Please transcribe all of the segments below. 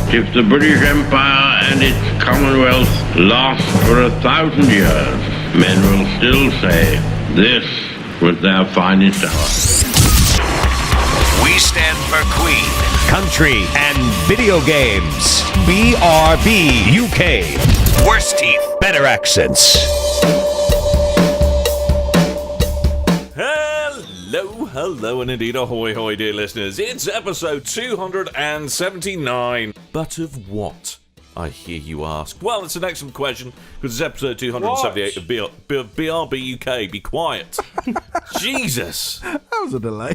If the British Empire and its Commonwealth last for 1,000 years, men will still say this was their finest hour. We stand for Queen, Country, and video games. BRB UK. Worse teeth, Better accents. Hello, and indeed, ahoy, hoy, dear listeners. It's episode 279. But of what, I hear you ask? Well, it's an excellent question, because it's episode 278 of BRB UK. Be quiet. Jesus. That was a delay.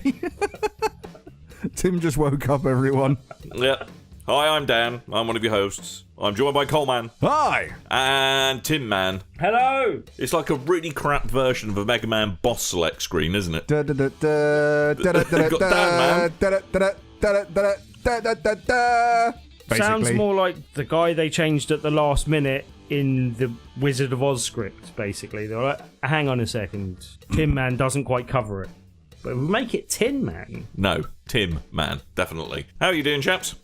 Tim just woke up, everyone. Yeah. Hi, I'm Dan. I'm one of your hosts. I'm joined by Coleman. Hi. And Tim Man. Hello. It's like a really crap version of a Mega Man boss select screen, isn't it? Got Dan, man. Sounds more like the guy they changed at the last minute in the Wizard of Oz script, basically. They're like, hang on a second. Tin Man doesn't quite cover it. But we make it Tin Man. No, Tim Man, definitely. How are you doing, chaps?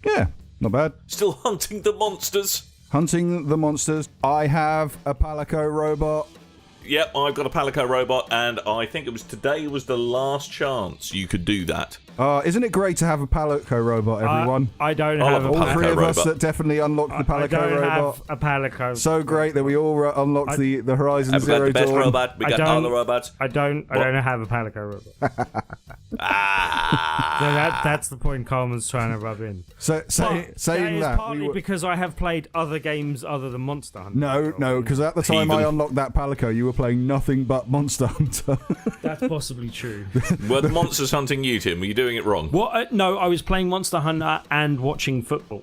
Yeah, not bad. Still hunting the monsters? Hunting the monsters. I have a Palico robot. Yep, I've got a Palico robot, and I think it was today was the last chance you could do that. Isn't it great to have a Palico robot, everyone? I don't have a All Palico three of us robot. that definitely unlocked the Palico I don't robot. have a Palico. So great that we all unlocked the Horizon We've got Zero the best Dawn. robot, we got all the robots. I don't have a Palico robot. So that's the point Coleman's trying to rub in. So saying that is that, partly because I have played other games other than Monster Hunter. No, because at the time I unlocked that Palico, you were playing nothing but Monster Hunter. That's possibly true. Were the monsters hunting you, Tim? Were you doing it wrong? What? No, I was playing Monster Hunter and watching football.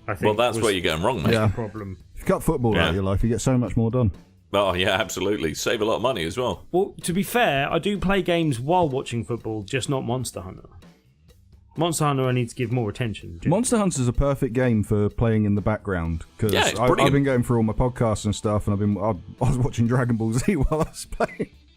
I think. Well, that's where you're going wrong, mate. Yeah. the problem. If you cut football out of your life, you get so much more done. Oh, yeah, absolutely. Save a lot of money as well. Well, to be fair, I do play games while watching football, just not Monster Hunter. Monster Hunter I need to give more attention to. Monster Hunter is a perfect game for playing in the background because Yeah, it's I've brilliant. been going through all my podcasts and stuff, and I was watching Dragon Ball Z while I was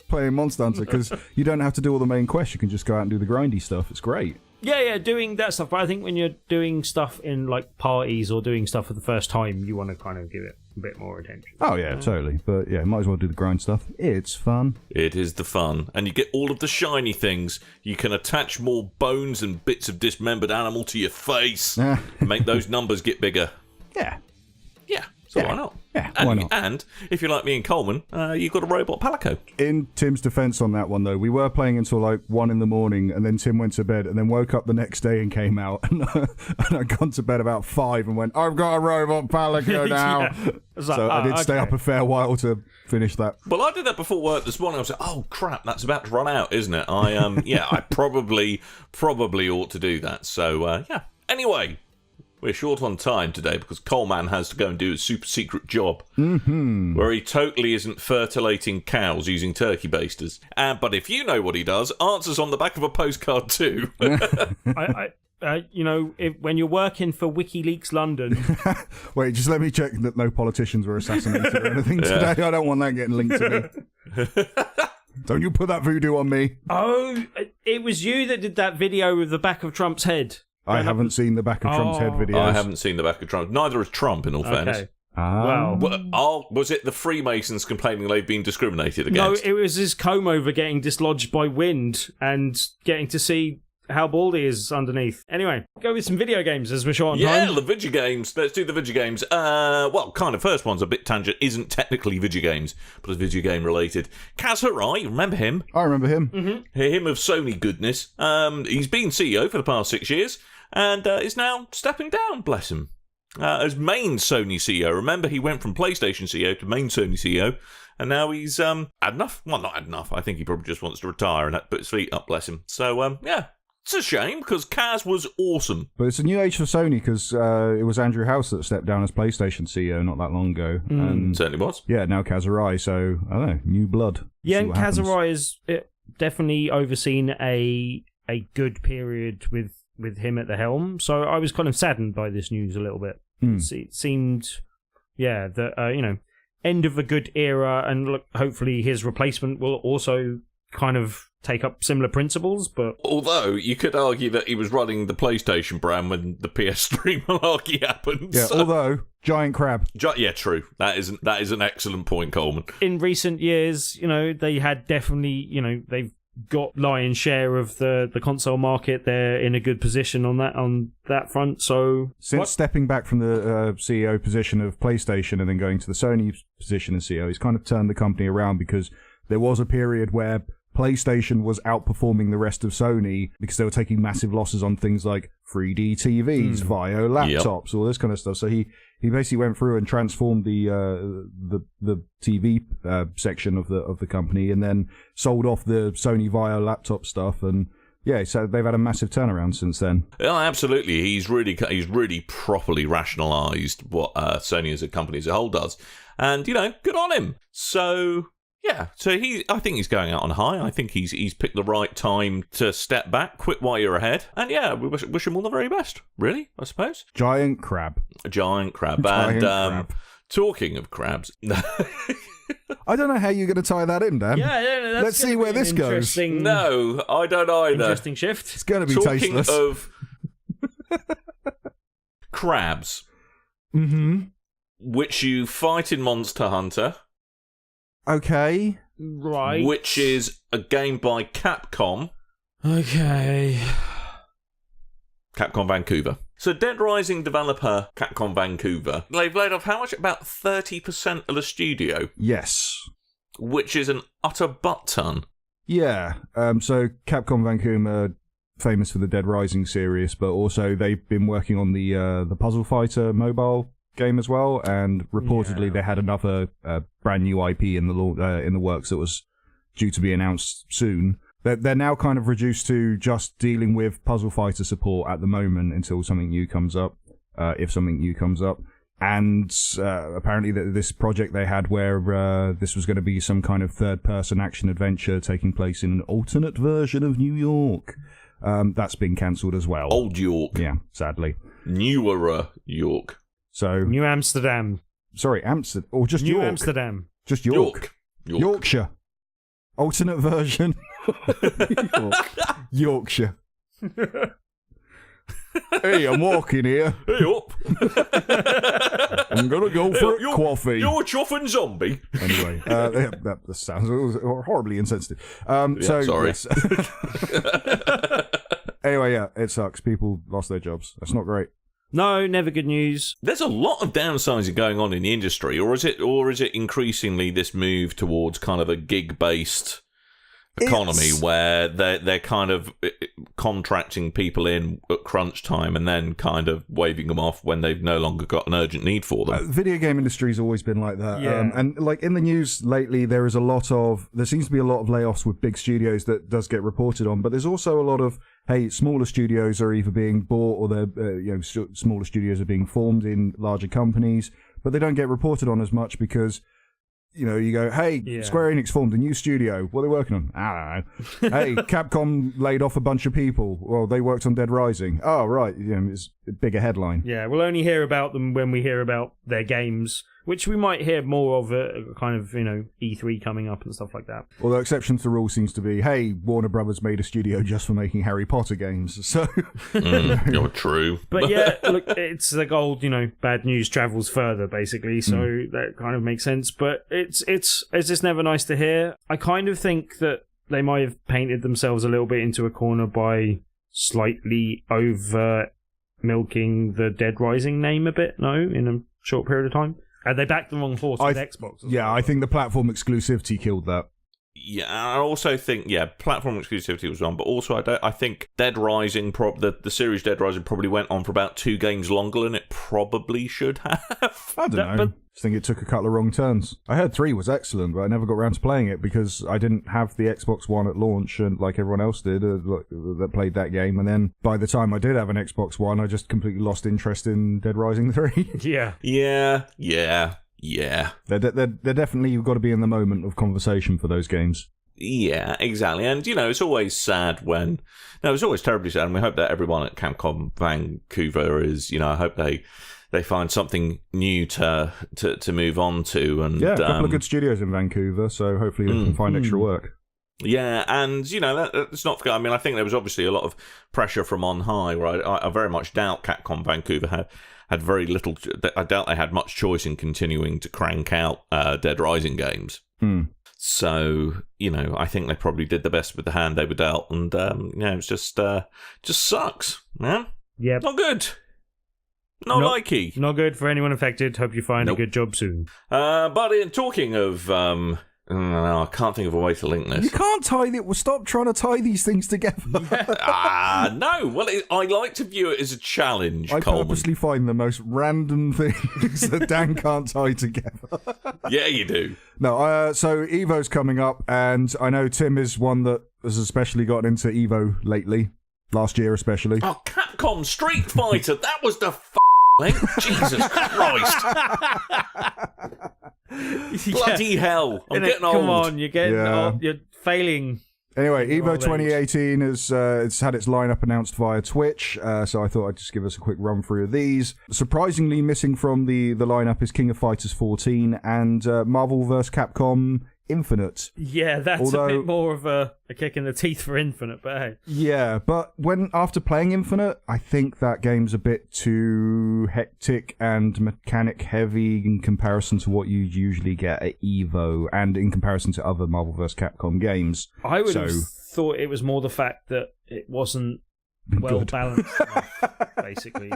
playing Monster Hunter because you don't have to do all the main quests. You can just go out and do the grindy stuff. It's great. Yeah, doing that stuff. But I think when you're doing stuff in like parties or doing stuff for the first time, you want to kind of give it a bit more attention. Oh yeah, totally. But yeah, might as well do the grind stuff. It's fun. It is the fun. And you get all of the shiny things. You can attach more bones and bits of dismembered animal to your face. Yeah. And make those numbers get bigger. Yeah. Yeah, so Yeah. why not? Yeah, and, why not? And if you're like me and Coleman, you've got a robot Palico. In Tim's defense on that one, though, we were playing until like 1 a.m, and then Tim went to bed, and then woke up the next day and came out, and I'd gone to bed about 5 and went, I've got a robot Palico now. Yeah. It's like, So I did stay okay. up a fair while to finish that. Well, I did that before work this morning. I was like, oh, crap, that's about to run out, isn't it? I probably ought to do that. So, yeah. Anyway, we're short on time today because Coleman has to go and do a super secret job where he totally isn't fertilating cows using turkey basters. But if you know what he does, answers on the back of a postcard too. When you're working for WikiLeaks London, Wait, just let me check that no politicians were assassinated or anything today. I don't want that getting linked to me. Don't you put that voodoo on me. oh, it was you that did that video with the back of Trump's head. I haven't seen the back of Trump's head videos. I haven't seen the back of Trump. Neither has Trump, in all fairness. Okay. Ah. Well, Was it the Freemasons complaining they've been discriminated no, against? it was his comb over getting dislodged by wind and getting to see how bald he is underneath. Anyway, go with some video games as we're short on Yeah, time. the video games. Let's do the video games. Well, kind of first one's a bit tangent. Isn't technically video games, but it's video game related. Kaz Hirai, remember him? I remember him. Mm-hmm. Him of Sony goodness. He's been CEO for the past 6 years and is now stepping down, bless him. As main Sony CEO. Remember, he went from PlayStation CEO to main Sony CEO, and now he's had enough. Well, not had enough. I think he probably just wants to retire and put his feet up, bless him. So, yeah. It's a shame, because Kaz was awesome. But it's a new age for Sony because it was Andrew House that stepped down as PlayStation CEO not that long ago. And Certainly was. yeah, now Kaz Hirai, so I don't know, new blood. Yeah, See and what Kaz happens. Hirai has definitely overseen a good period with him at the helm. So I was kind of saddened by this news a little bit. It seemed, that end of a good era, and look, hopefully his replacement will also kind of take up similar principles, but although you could argue that he was running the PlayStation brand when the PS3 malarkey happened. Yeah, so. although giant crab. Yeah, true. That is an excellent point, Coleman. in recent years, they had definitely, they've got lion's share of the console market. They're in a good position on that front. So since stepping back from the CEO position of PlayStation and then going to the Sony position as CEO, he's kind of turned the company around, because there was a period where PlayStation was outperforming the rest of Sony because they were taking massive losses on things like 3D TVs, Vio laptops, all this kind of stuff. So he basically went through and transformed the TV section of the company, and then sold off the Sony Vio laptop stuff. And yeah, so they've had a massive turnaround since then. Yeah, absolutely. He's really properly rationalised what Sony as a company as a whole does, and good on him. So. Yeah, so I think he's going out on high. I think he's picked the right time to step back, quit while you're ahead. And yeah, we wish him all the very best, really, I suppose. Giant crab. Giant crab. Crab. Talking of crabs... I don't know how you're going to tie that in, Dan. Yeah, let's see where this goes. No, I don't either. Interesting shift. It's going to be tasteless. Talking of crabs, which you fight in Monster Hunter... Okay. Right. Which is a game by Capcom. Okay. Capcom Vancouver. So Dead Rising developer Capcom Vancouver, they've laid off how much? About 30% of the studio. Yes. Which is an utter butt ton. Yeah. So Capcom Vancouver, famous for the Dead Rising series, but also they've been working on the Puzzle Fighter mobile game as well, and reportedly they had another brand new IP in the works that was due to be announced soon. They're now kind of reduced to just dealing with Puzzle Fighter support at the moment until something new comes up, if something new comes up. And apparently this project they had where this was going to be some kind of third-person action adventure taking place in an alternate version of New York, that's been cancelled as well. Old York. Yeah, sadly. Newer York. So New Amsterdam. Sorry, Amsterdam. Or just New York. Amsterdam. Just York. Yorkshire. Alternate version. Yorkshire. Hey, I'm walking here. Hey up. I'm going to go for a coffee. You're a chuffing zombie. Anyway, that sounds horribly insensitive. Sorry. Yes. Anyway, yeah, it sucks. People lost their jobs. That's not great. No, never good news. There's a lot of downsizing going on in the industry, or is it increasingly this move towards kind of a gig-based economy where they're kind of contracting people in at crunch time and then kind of waving them off when they've no longer got an urgent need for them? Video game industry's always been like that. Yeah. And like in the news lately, there seems to be a lot of layoffs with big studios that does get reported on, but there's also a lot of, hey, smaller studios are either being bought or they're, smaller studios are being formed in larger companies, but they don't get reported on as much because, you go, hey, Square Enix formed a new studio. What are they working on? I don't know. Hey, Capcom laid off a bunch of people. Well, they worked on Dead Rising. Oh, right. It's a bigger headline. Yeah, we'll only hear about them when we hear about their games, which we might hear more of kind of, E3 coming up and stuff like that. Well, the exception to the rule seems to be, hey, Warner Brothers made a studio just for making Harry Potter games. So You're true. But yeah, look, it's like old, bad news travels further, basically. So that kind of makes sense. But it's just never nice to hear. I kind of think that they might have painted themselves a little bit into a corner by slightly over milking the Dead Rising name a bit, in a short period of time. They backed the wrong horse with Xbox. Yeah, I think the platform exclusivity killed that. Yeah, I also think, platform exclusivity was wrong, but also I think Dead Rising, the series Dead Rising probably went on for about 2 games longer than it probably should have. I don't know. I think it took a couple of wrong turns. I heard 3 was excellent, but I never got around to playing it because I didn't have the Xbox One at launch, and like everyone else did that played that game. And then by the time I did have an Xbox One, I just completely lost interest in Dead Rising 3. Yeah. They're definitely, you've got to be in the moment of conversation for those games. Yeah, exactly. And, it's always sad when... No, it's always terribly sad, and we hope that everyone at Capcom Vancouver is, I hope they find something new to move on to. And yeah, a couple of good studios in Vancouver, so hopefully they can find extra work. Yeah, and, let's not forget, I think there was obviously a lot of pressure from on high, where I very much doubt Capcom Vancouver had very little... I doubt they had much choice in continuing to crank out Dead Rising games. So, I think they probably did the best with the hand they were dealt, and, it's just sucks, man. Yep. Not good. Not likey. Not good for anyone affected. Hope you find a good job soon. But in talking of... I can't think of a way to link this. You can't tie it. Well, stop trying to tie these things together. No. Well, I like to view it as a challenge, I Coleman. purposely find the most random things that Dan can't tie together. Yeah, you do. No, so Evo's coming up, and I know Tim is one that has especially gotten into Evo lately. Last year, especially. Oh, Capcom Street Fighter. That was the link. Jesus Christ. Bloody hell. I'm getting old. Come on, you're getting old. You're failing. Anyway, Evo 2018 it's had its lineup announced via Twitch, so I thought I'd just give us a quick run through of these. Surprisingly missing from the lineup is King of Fighters 14 and Marvel vs. Capcom Infinite. Yeah, that's a bit more of a kick in the teeth for Infinite, but hey. Yeah, but after playing Infinite, I think that game's a bit too hectic and mechanic heavy in comparison to what you usually get at Evo and in comparison to other Marvel vs. Capcom games. I would have thought it was more the fact that it wasn't well balanced enough, basically.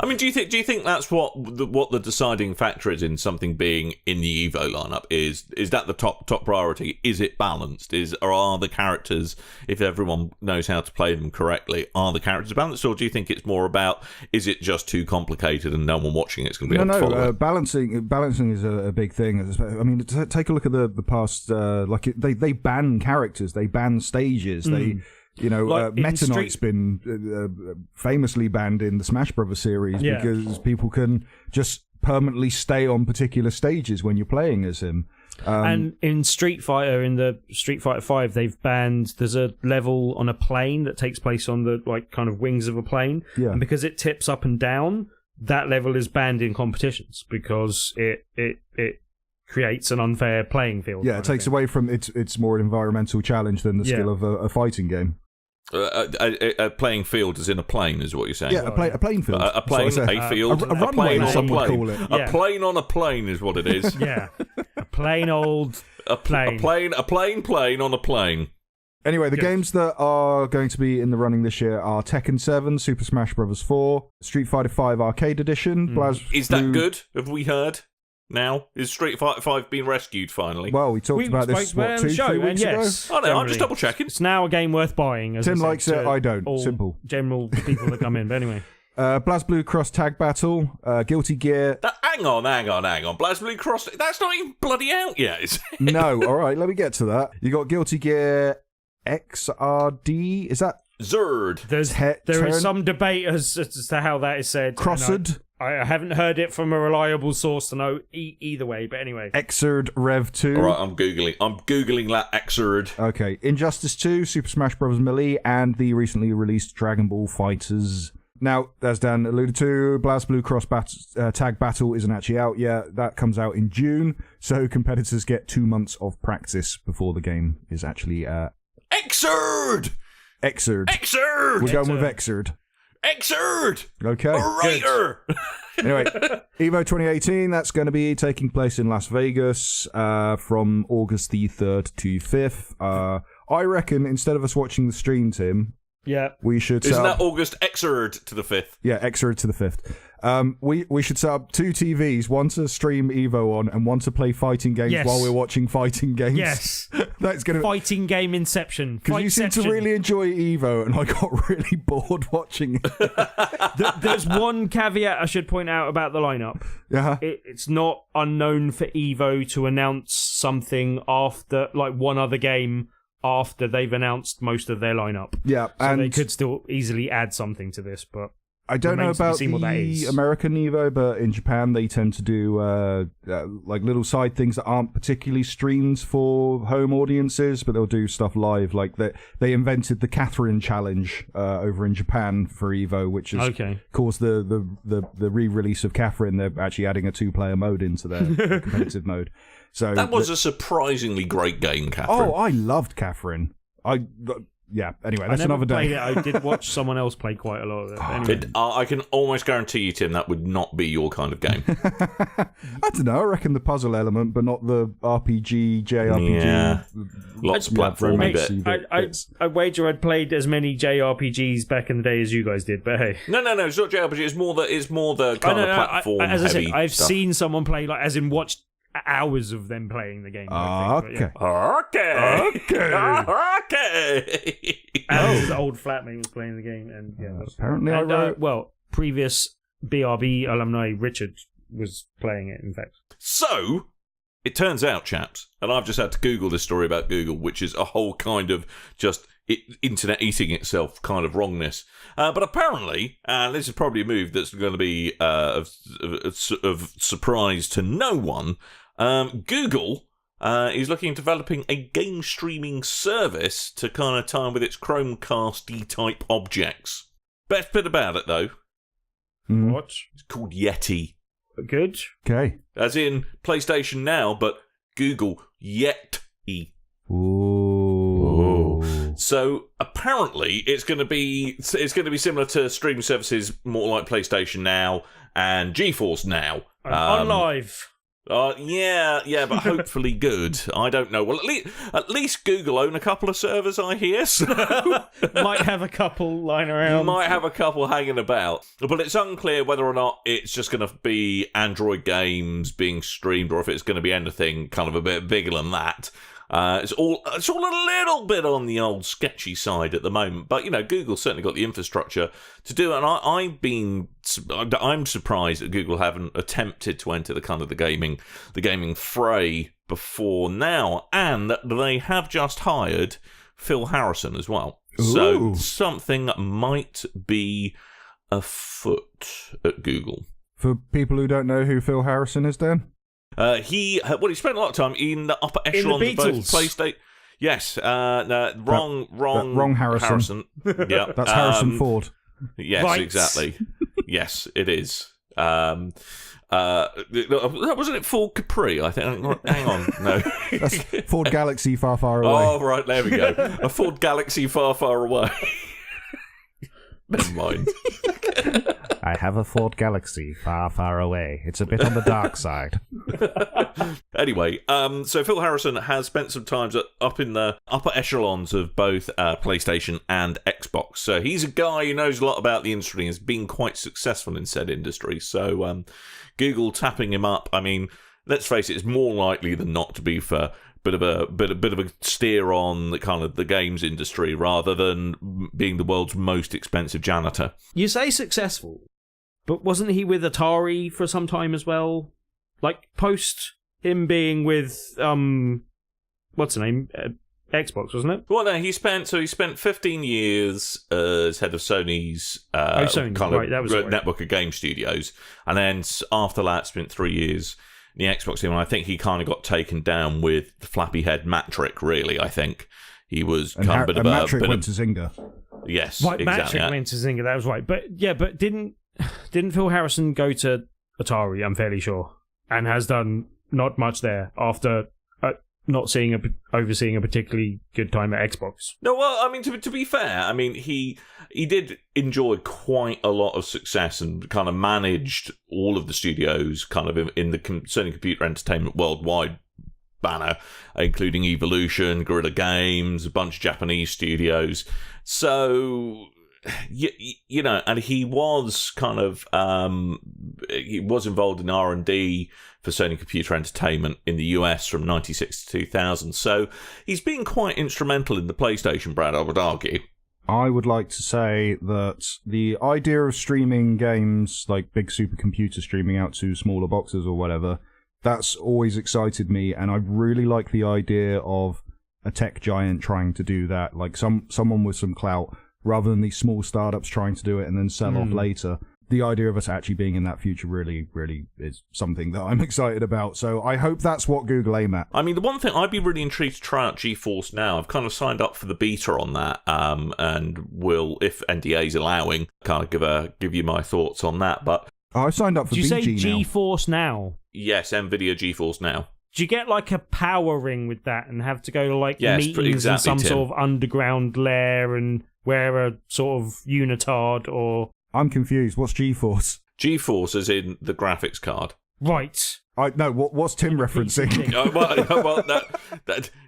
I mean, do you think that's what the deciding factor is in something being in the Evo lineup? Is that the top priority? Is it balanced? Or are the characters, if everyone knows how to play them correctly, are the characters balanced? Or do you think it's more about, is it just too complicated and no one watching it's going to be able to follow? Balancing is a big thing. I mean, take a look at the past. They ban characters, they ban stages, they. Meta Knight's been famously banned in the Smash Brothers series because people can just permanently stay on particular stages when you're playing as him. And in Street Fighter, in the Street Fighter 5, they've banned, there's a level on a plane that takes place on the kind of wings of a plane. Yeah. And because it tips up and down, that level is banned in competitions because it creates an unfair playing field. Yeah, it takes away from it's more an environmental challenge than the skill of a fighting game. A playing field is in a plane, is what you're saying? Yeah, a playing field. A plane, a field, a runway, as some would call it. A plane on a plane is what it is. Yeah, a plain old plane. A plane on a plane. Anyway, the games that are going to be in the running this year are Tekken 7, Super Smash Bros. 4, Street Fighter 5 Arcade Edition. Is that good? Have we heard? Now, is Street Fighter 5 being rescued finally? Well, we talked about this, 2-3 weeks ago? I know, I'm just double checking. It's now a game worth buying. Tim likes it, I don't. Simple. General people that come in, but anyway. BlazBlue Cross Tag Battle, Guilty Gear. Hang on. BlazBlue Cross, that's not even bloody out yet, is it? No, alright, let me get to that. You got Guilty Gear XRD, is that? Zerd. There is some debate as to how that is said. Crossed. I haven't heard it from a reliable source to know either way, but anyway. Xrd Rev 2. Alright, I'm Googling that Xrd. Okay, Injustice 2, Super Smash Bros. Melee, and the recently released Dragon Ball FighterZ. Now, as Dan alluded to, BlazBlue Cross Tag Battle isn't actually out yet. That comes out in June, so competitors get 2 months of practice before the game is actually... Xrd! We're going with Xrd. Xrd! Okay. Anyway, Evo 2018, that's going to be taking place in Las Vegas from August the 3rd to 5th. I reckon instead of us watching the stream, Tim, we should Isn't that August Xrd to the 5th? Yeah, Xrd to the 5th. We should set up 2 TVs, one to stream Evo on and one to play fighting games while we're watching fighting games. Yes. That's going to fighting game Inception. Because you seem to really enjoy Evo and I got really bored watching it. There's one caveat I should point out about the lineup. Yeah. It's not unknown for Evo to announce something after, like one other game after they've announced most of their lineup. Yeah. So and they could still easily add something to this, but... I don't know about the American Evo, but in Japan they tend to do like little side things that aren't particularly streamed for home audiences, but they'll do stuff live. Like they invented the Catherine Challenge over in Japan for Evo, which has caused the re-release of Catherine. They're actually adding a 2-player mode into their competitive mode. So that was a surprisingly great game, Catherine. Oh, I loved Catherine. Anyway, that's another day. I did watch someone else play quite a lot of it. Anyway. I can almost guarantee you, Tim, that would not be your kind of game. I don't know. I reckon the puzzle element, but not the RPG, JRPG. Yeah. Lots of platforming bit. I wager I'd played as many JRPGs back in the day as you guys did, but hey. No, it's not JRPG. It's more the kind of platform. As I said, I've stuff. seen someone play, like, as in watched hours of them playing the game. Okay. And his old flatmate was playing the game, and apparently previous BRB alumni Richard was playing it. In fact, so it turns out, chaps, and I've just had to Google this story about Google, which is a whole kind of just internet eating itself kind of wrongness. But apparently, and this is probably a move that's going to be of surprise to no one. Google is looking at developing a game streaming service to kind of tie in with its Chromecast-y type objects. Best bit about it, though. What? It's called Yeti. Good. Okay. As in PlayStation Now, but Google Yeti. Ooh. So apparently, it's going to be similar to streaming services more like PlayStation Now and GeForce Now. On live. Yeah, but hopefully good. I don't know. Well, at least Google own a couple of servers, I hear. So might have a couple lying around. Might have a couple hanging about. But it's unclear whether or not it's just going to be Android games being streamed, or if it's going to be anything kind of a bit bigger than that. It's all a little bit on the old sketchy side at the moment, but Google's certainly got the infrastructure to do it. And I'm surprised that Google haven't attempted to enter the gaming fray before now, and they have just hired Phil Harrison as well. Ooh. So something might be afoot at Google. For people who don't know who Phil Harrison is, Dan. He spent a lot of time in the upper echelons of both PlayStation. Yes, wrong Harrison. Yeah, that's Harrison Ford. Yes, right. Exactly. Yes, it is. Wasn't it Ford Capri? I think. Hang on, no. That's Ford Galaxy Far Far Away. Oh, right, there we go. A Ford Galaxy Far Far Away. Never mind. I have a Ford Galaxy far, far away. It's a bit on the dark side. Anyway, so Phil Harrison has spent some time up in the upper echelons of both PlayStation and Xbox. So he's a guy who knows a lot about the industry and has been quite successful in said industry. So Google tapping him up, I mean, let's face it, it's more likely than not to be for bit of a steer on the kind of the games industry rather than being the world's most expensive janitor. You say successful, but wasn't he with Atari for some time as well? Like post him being with what's the name? Xbox, wasn't it? Well, no, he spent 15 years as head of Sony's Sony, kind right, that of was right. network of game studios, and then after that spent 3 years in the Xbox team. And I think he kind of got taken down with the flappy head Matrick. Really, I think he was kind of a bit of a Matrick went to Zynga. Yes, right. exactly. Matrick went to Zynga. That was right. But didn't Phil Harrison go to Atari? I'm fairly sure, and has done not much there after not overseeing a particularly good time at Xbox. No, well, I mean, to be fair, I mean, he did enjoy quite a lot of success and kind of managed all of the studios kind of in the Sony Computer Entertainment Worldwide banner, including Evolution, Guerrilla Games, a bunch of Japanese studios. So, and he was kind of he was involved in R&D for Sony Computer Entertainment in the US from 96 to 2000. So he's been quite instrumental in the PlayStation brand, I would argue. I would like to say that the idea of streaming games, like big supercomputer streaming out to smaller boxes or whatever, that's always excited me, and I really like the idea of a tech giant trying to do that, like someone with some clout, rather than these small startups trying to do it and then sell off later. The idea of us actually being in that future really, really is something that I'm excited about. So I hope that's what Google aim at. I mean, the one thing I'd be really intrigued to try out GeForce Now. I've kind of signed up for the beta on that, and will, if NDA's allowing, kind of give you my thoughts on that. But I signed up for BG now. Did you say GeForce Now? Yes, NVIDIA GeForce Now. Do you get like a power ring with that and have to go to like Yes, meetings exactly, in some Tim. sort of underground lair and wear a sort of unitard or... I'm confused. What's GeForce? GeForce is in the graphics card. Right. What's Tim referencing?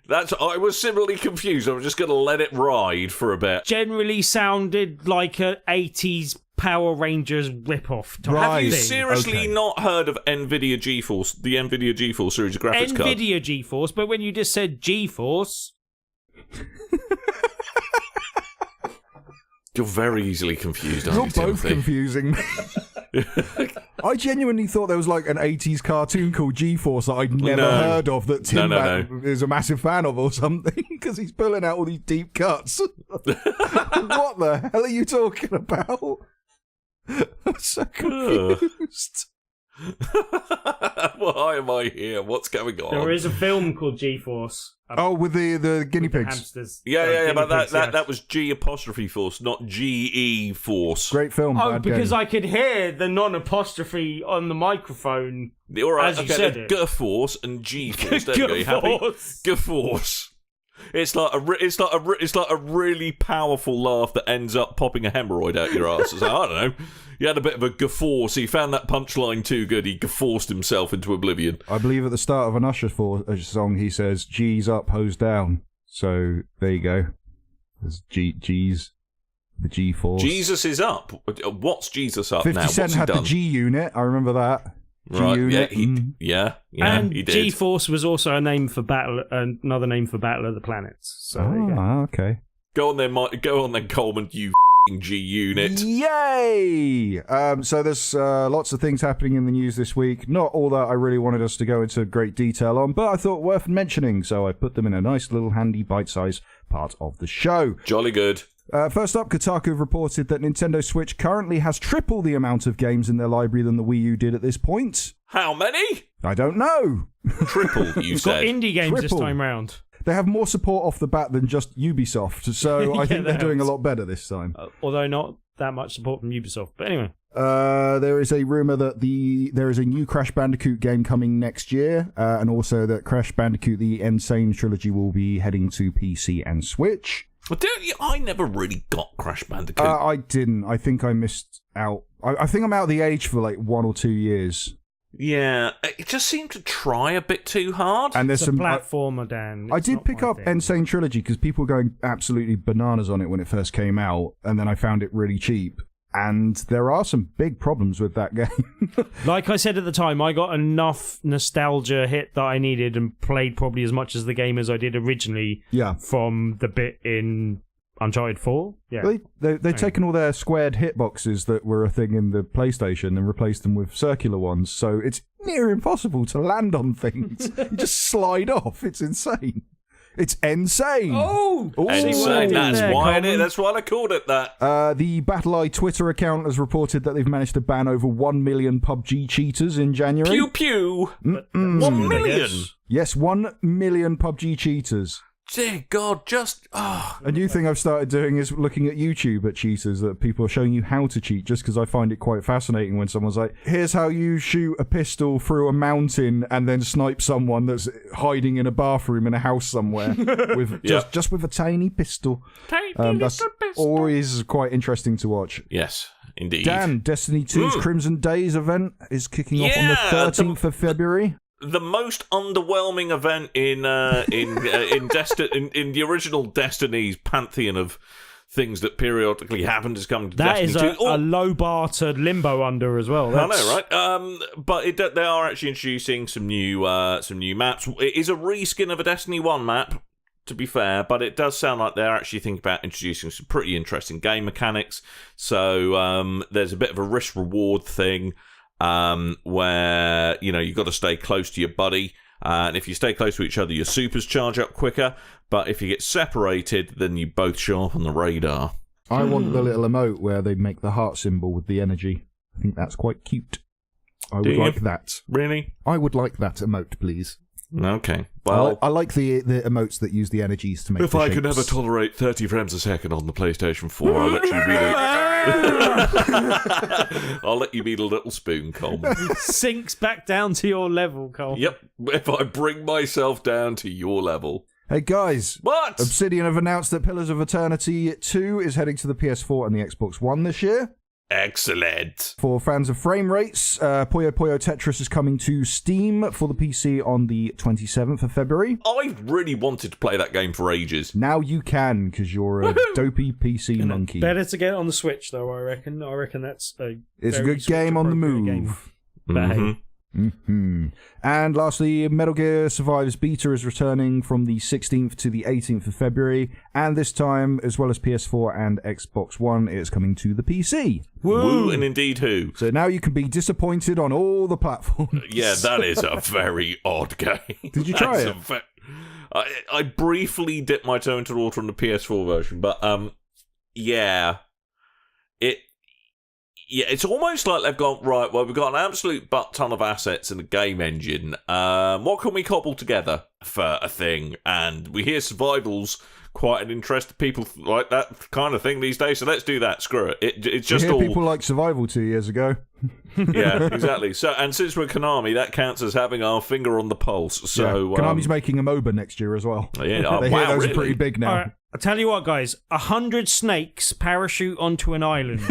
That's. I was similarly confused. I was just going to let it ride for a bit. Generally sounded like a 80s Power Rangers ripoff type Have you thing. seriously not heard of NVIDIA GeForce, the NVIDIA GeForce series of graphics card? NVIDIA GeForce, but when you just said GeForce... You're very easily confused, aren't You're you, both Timothy? confusing me. I genuinely thought there was like an 80s cartoon called GeForce that I'd never heard of that Tim is a massive fan of or something, because he's pulling out all these deep cuts. What the hell are you talking about? I'm so confused. Why am I here? What's going on? There is a film called GeForce. With the guinea pigs. Hamsters. Yeah, but guinea pigs, that was G' Force, not GE Force. Great film. Oh, bad because game. I could hear the non-apostrophe on the microphone. All right, as you okay, said it. G Force and G Force. There you go. You happy? G Force. It's like a really powerful laugh that ends up popping a hemorrhoid out your ass. So, I don't know. He had a bit of a guffaw, so he found that punchline too good. He gufforced himself into oblivion. I believe at the start of an Usher song, he says, G's up, hose down. So, there you go. There's G's, the G-Force. Jesus is up. What's Jesus up 50 now? Cent What's he had done? the G-Unit, I remember that. Right, G-Unit. yeah, And he did. G-Force was also another name for Battle of the Planets. So there you go. Okay. Go on then, Coleman, you G-Unit. Yay! So there's lots of things happening in the news this week. Not all that I really wanted us to go into great detail on, but I thought worth mentioning, so I put them in a nice little handy bite-sized part of the show. Jolly good. First up, Kotaku have reported that Nintendo Switch currently has triple the amount of games in their library than the Wii U did at this point. How many? I don't know. Triple, you It's got said. indie games this Triple. time round. They have more support off the bat than just Ubisoft, so I think they're that doing a helps. lot better this time. Although not that much support from Ubisoft. But anyway. There is a rumour that there is a new Crash Bandicoot game coming next year, and also that Crash Bandicoot the Insane Trilogy will be heading to PC and Switch. Well, I never really got Crash Bandicoot. I didn't. I think I missed out. I think I'm out of the age for like 1 or 2 years. Yeah, it just seemed to try a bit too hard. And there's It's a some platformer, Dan. I It's did not pick my up thing. Insane Trilogy because people were going absolutely bananas on it when it first came out, and then I found it really cheap. And there are some big problems with that game. Like I said at the time, I got enough nostalgia hit that I needed and played probably as much as the game as I did originally Yeah. from the bit in Uncharted 4. Yeah. They've taken all their squared hitboxes that were a thing in the PlayStation and replaced them with circular ones, so it's near impossible to land on things. You just slide off. It's insane. It's insane. Oh! Ooh. Insane. That's there, why Coleman. that's why I called it that. The BattleEye Twitter account has reported that they've managed to ban over 1 million PUBG cheaters in January. Pew pew. But 1 million. Yes, 1 million PUBG cheaters. Dear God, just A new thing I've started doing is looking at YouTube at cheaters, that people are showing you how to cheat, just because I find it quite fascinating when someone's like, here's how you shoot a pistol through a mountain and then snipe someone that's hiding in a bathroom in a house somewhere with just with a tiny pistol. That's always quite interesting to watch. yes, indeed. Dan, Destiny 2's Crimson Days event is kicking off on the 13th of February. The most underwhelming event in the original Destiny's pantheon of things that periodically happen is coming to That Destiny is 2. a low bar to limbo under as well. I know, right? But they are actually introducing some new maps. It is a reskin of a Destiny 1 map, to be fair, but it does sound like they're actually thinking about introducing some pretty interesting game mechanics. So there's a bit of a risk-reward thing where, you've got to stay close to your buddy. And if you stay close to each other, your supers charge up quicker. But if you get separated, then you both show up on the radar. I want the little emote where they make the heart symbol with the energy. I think that's quite cute. I would you? like that. Really? I would like that emote, please. Okay. Well, I like the emotes that use the energies to make. If the I shapes. can ever tolerate 30 frames a second on the PlayStation 4, I'll let you be I'll let you be the little spoon, Coleman. Sinks back down to your level, Cole. Yep. If I bring myself down to your level. Hey guys, What? Obsidian have announced that Pillars of Eternity 2 is heading to the PS4 and the Xbox One this year. Excellent. For fans of frame rates, Puyo Puyo Tetris is coming to Steam for the PC on the 27th of February. I really wanted to play that game for ages. Now you can, because you're a dopey PC monkey. Better to get it on the Switch, though, I reckon. I reckon that's It's a good game on the move. But hey, And lastly, Metal Gear Survive's beta is returning from the 16th to the 18th of February, and this time, as well as PS4 and Xbox One, it's coming to the PC. Woo and indeed who. So now you can be disappointed on all the platforms. Yeah, that is a very odd game. Did you try it? I briefly dipped my toe into the water on the PS4 version, but yeah, it's almost like they've gone, right, well, we've got an absolute butt ton of assets in the game engine. What can we cobble together for a thing? And we hear survival's quite an interest to people like that kind of thing these days, so let's do that. Screw it. It's just all... people like Survival 2 years ago. Yeah, exactly. So, and since we're Konami, that counts as having our finger on the pulse. So Konami's making a MOBA next year as well. Yeah, they hear those are pretty big now. all right, I'll tell you what, guys. 100 snakes parachute onto an island.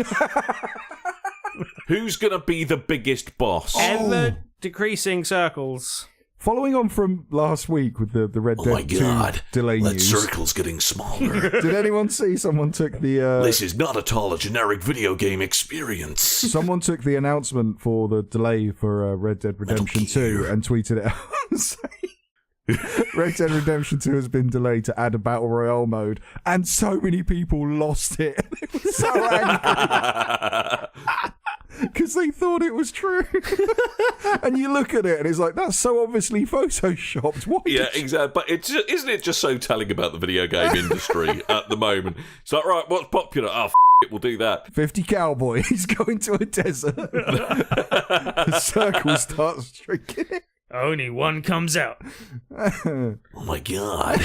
Who's going to be the biggest boss? Ever decreasing circles. Following on from last week with the Red Dead 2 delay news. circle's getting smaller. Did anyone see someone took the... This is not at all a generic video game experience. Someone took the announcement for the delay for Red Dead Redemption 2 and tweeted it out saying, Red Dead Redemption 2 has been delayed to add a Battle Royale mode, and so many people lost it. They were so angry. Because they thought it was true. And you look at it and it's like, that's so obviously photoshopped. Why Yeah, exactly. But isn't it just so telling about the video game industry at the moment? It's like, right, what's popular? Oh, it, we'll do that. 50 cowboys go into a desert. The circle starts shrinking. Only one comes out. Oh my god.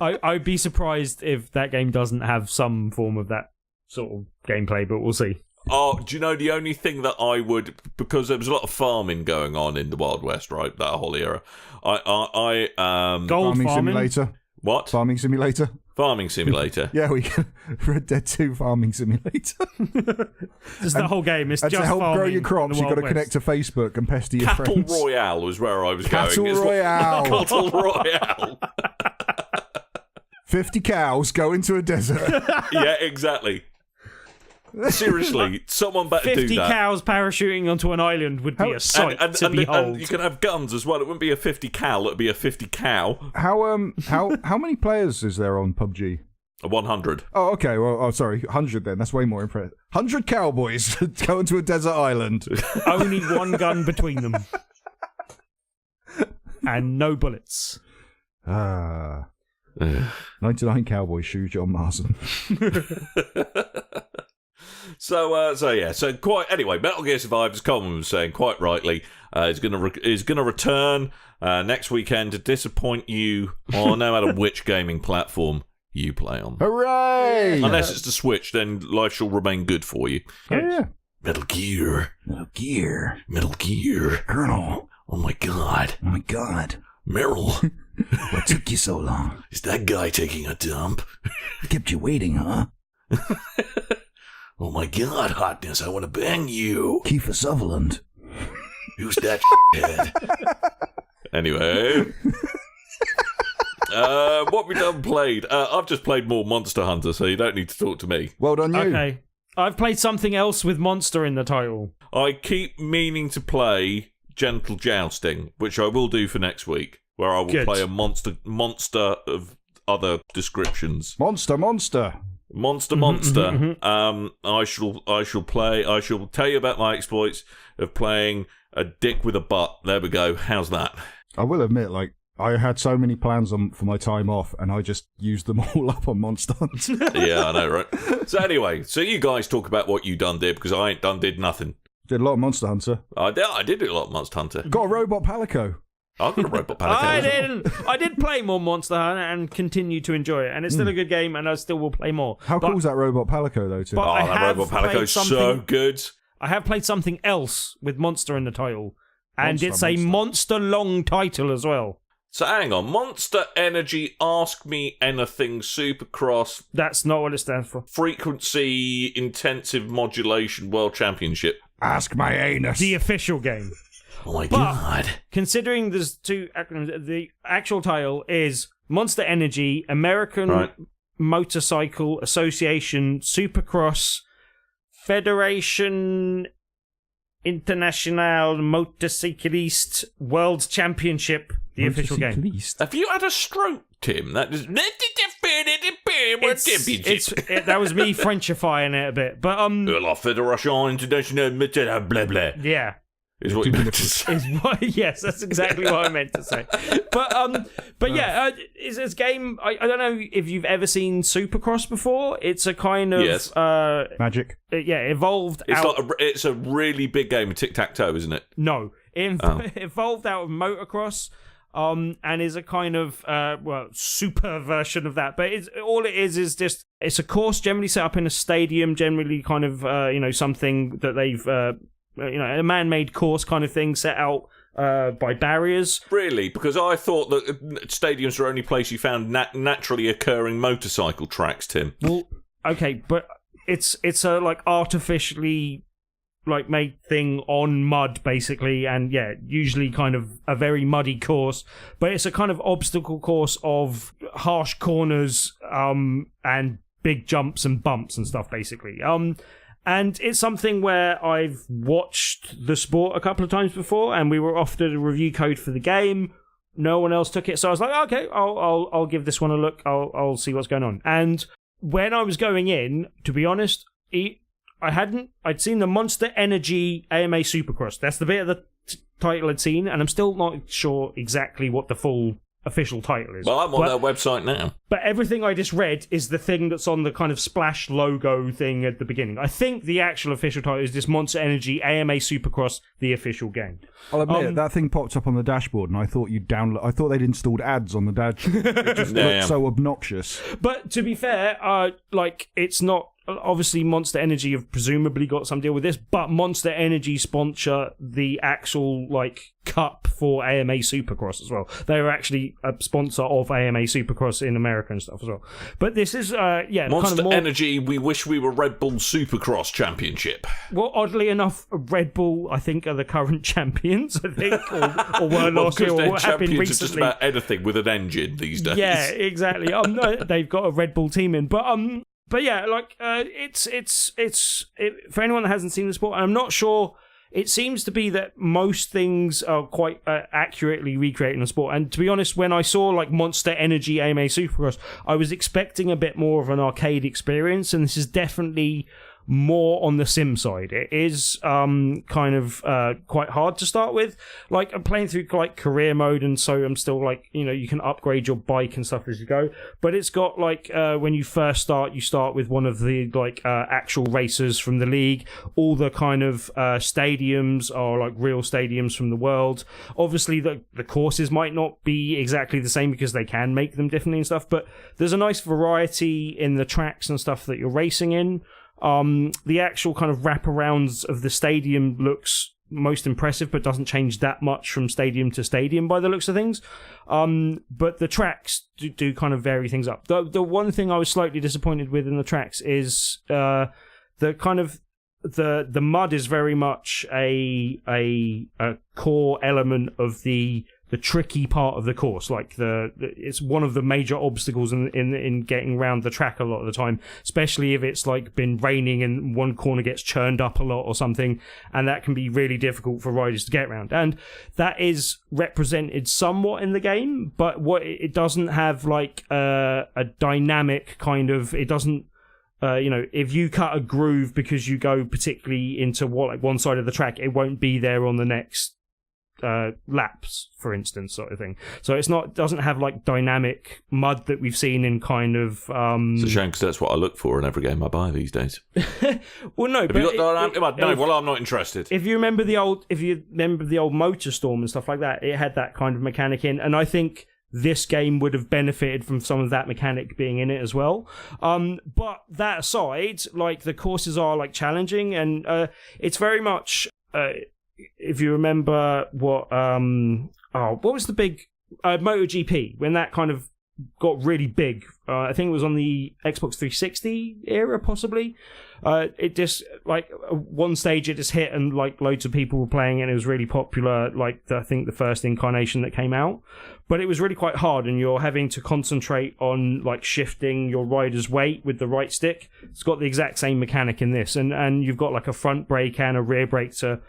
I'd be surprised if that game doesn't have some form of that sort of gameplay, but we'll see. Oh, do you know the only thing that I would, because there was a lot of farming going on in the Wild West, right? That whole era. Gold Farming farming. Simulator. What? Farming Simulator. Farming Simulator. Yeah, we can. Red Dead 2 Farming Simulator. Just the whole game. It's And just to help farming grow your in crops, the you've got to Wild connect to Facebook and pester your Cattle friends. Royale was where I was Cattle going. Royale. Cattle Royale. 50 cows go into a desert. Yeah, exactly. Seriously, someone better do 50 that. cows parachuting onto an island would be a sight to behold. And you can have guns as well. It wouldn't be a 50 cal, it'd be a 50 cow. How many players is there on PUBG? 100. Oh, okay. Well, sorry, 100 then. That's way more impressive. 100 cowboys go into a desert island. Only one gun between them. And no bullets. 99 cowboys shoot John Marsden. So quite anyway. Metal Gear Survive, as Coleman was saying quite rightly, is going to return next weekend to disappoint you on no matter which gaming platform you play on. Hooray! Unless it's the Switch, then life shall remain good for you. Oh, yeah. Metal Gear, Colonel, oh my god, Meryl, what took you so long? is that guy taking a dump? Kept you waiting, huh? Oh my god, hotness, I want to bang you. Kiefer Sutherland. Who's that head? Anyway. What we done played? I've just played more Monster Hunter, so you don't need to talk to me. Well done, you. Okay. I've played something else with monster in the title. I keep meaning to play Gentle Jousting, which I will do for next week, where I will play a monster of other descriptions. Monster. I shall tell you about my exploits of playing a dick with a butt. There we go. How's that? I will admit, I had so many plans for my time off, and I just used them all up on Monster Hunt. Yeah, I know, right? So anyway, you guys talk about what you done did, because I ain't did nothing. Did a lot of Monster Hunter. I did do a lot of Monster Hunter. Got a robot Palico. I've got a Robot Palico. I didn't. I did play more Monster Hunter and continue to enjoy it, and it's still a good game, and I still will play more. How cool is that Robot Palico, though, Tim? But That Robot Palico's so good. I have played something else with Monster in the title, and Monster, it's a monster-long title as well. So hang on, Monster Energy, Ask Me Anything, Supercross, That's not what it stands for. Frequency Intensive Modulation World Championship. Ask my anus. The official game. Oh my But god. considering there's two acronyms, the actual title is Monster Energy American Motorcycle Association Supercross Federation International Motorcycliste World Championship, the official game. Have you had a stroke, Tim? That is World Championship. That was me Frenchifying it a bit, but La Fédération Internationale blah blah. yeah. Is what you meant to say. Yes, that's exactly what I meant to say. But yeah, it's a game. I don't know if you've ever seen Supercross before. It's a kind of Magic. Evolved. It's a really big game of tic-tac-toe, isn't it? No, evolved out of motocross. And is a kind of super version of that. But all it is just it's a course generally set up in a stadium, generally kind of something that they've a man-made course kind of thing set out by barriers. Really? Because I thought that stadiums were the only place you found naturally occurring motorcycle tracks, Tim. Well, okay, but it's a artificially made thing on mud basically, and usually kind of a very muddy course, but it's a kind of obstacle course of harsh corners and big jumps and bumps and stuff basically. And it's something where I've watched the sport a couple of times before, and we were offered a review code for the game. No one else took it, so I was like, okay, I'll give this one a look. I'll see what's going on. And when I was going in, to be honest, I'd seen the Monster Energy AMA Supercross. That's the bit of the title I'd seen, and I'm still not sure exactly what the full official title is. Well, I'm on their website now. But everything I just read is the thing that's on the kind of splash logo thing at the beginning. I think the actual official title is this Monster Energy AMA Supercross, the official game. I'll admit, that thing popped up on the dashboard, and I thought I thought they'd installed ads on the dashboard. It just looked so obnoxious. But to be fair, it's not. Obviously, Monster Energy have presumably got some deal with this, but Monster Energy sponsor the actual cup for AMA Supercross as well. They were actually a sponsor of AMA Supercross in America and stuff as well. But this is Monster kind of Energy. We wish we were Red Bull Supercross Championship. Well, oddly enough, Red Bull I think are the current champions. I think, or were last year, or have been recently. Just about anything with an engine these days. Yeah, exactly. No, they've got a Red Bull team in, But yeah, it's for anyone that hasn't seen the sport, and I'm not sure. It seems to be that most things are quite accurately recreating the sport. And to be honest, when I saw Monster Energy AMA Supercross, I was expecting a bit more of an arcade experience, and this is definitely more on the sim side. It is kind of quite hard to start with. I'm playing through career mode, and so I'm still you can upgrade your bike and stuff as you go. But it's got when you first start, you start with one of the actual racers from the league. All the kind of stadiums are real stadiums from the world. Obviously, the courses might not be exactly the same because they can make them differently and stuff. But there's a nice variety in the tracks and stuff that you're racing in. The actual kind of wraparounds of the stadium looks most impressive, but doesn't change that much from stadium to stadium by the looks of things. But the tracks do kind of vary things up. The one thing I was slightly disappointed with in the tracks is the kind of the mud is very much a core element of the tricky part of the course. It's one of the major obstacles in getting around the track a lot of the time, especially if it's been raining and one corner gets churned up a lot or something, and that can be really difficult for riders to get around. And that is represented somewhat in the game, but what it doesn't have a dynamic kind of, it doesn't if you cut a groove because you go particularly into one side of the track, it won't be there on the next laps, for instance, sort of thing. So doesn't have like dynamic mud that we've seen in kind of. It's a shame because that's what I look for in every game I buy these days. Well, no, Have but you got dynamic mud? No, I'm not interested. If you remember the old MotorStorm and stuff like that, it had that kind of mechanic in, and I think this game would have benefited from some of that mechanic being in it as well. But that aside, like the courses are like challenging, and it's very much. If you remember what was the big MotoGP when that kind of got really big? I think it was on the Xbox 360 era, possibly. It just like one stage it just hit and like loads of people were playing and it was really popular. Like I think the first incarnation that came out, but it was really quite hard and you're having to concentrate on like shifting your rider's weight with the right stick. It's got the exact same mechanic in this, and you've got like a front brake and a rear brake to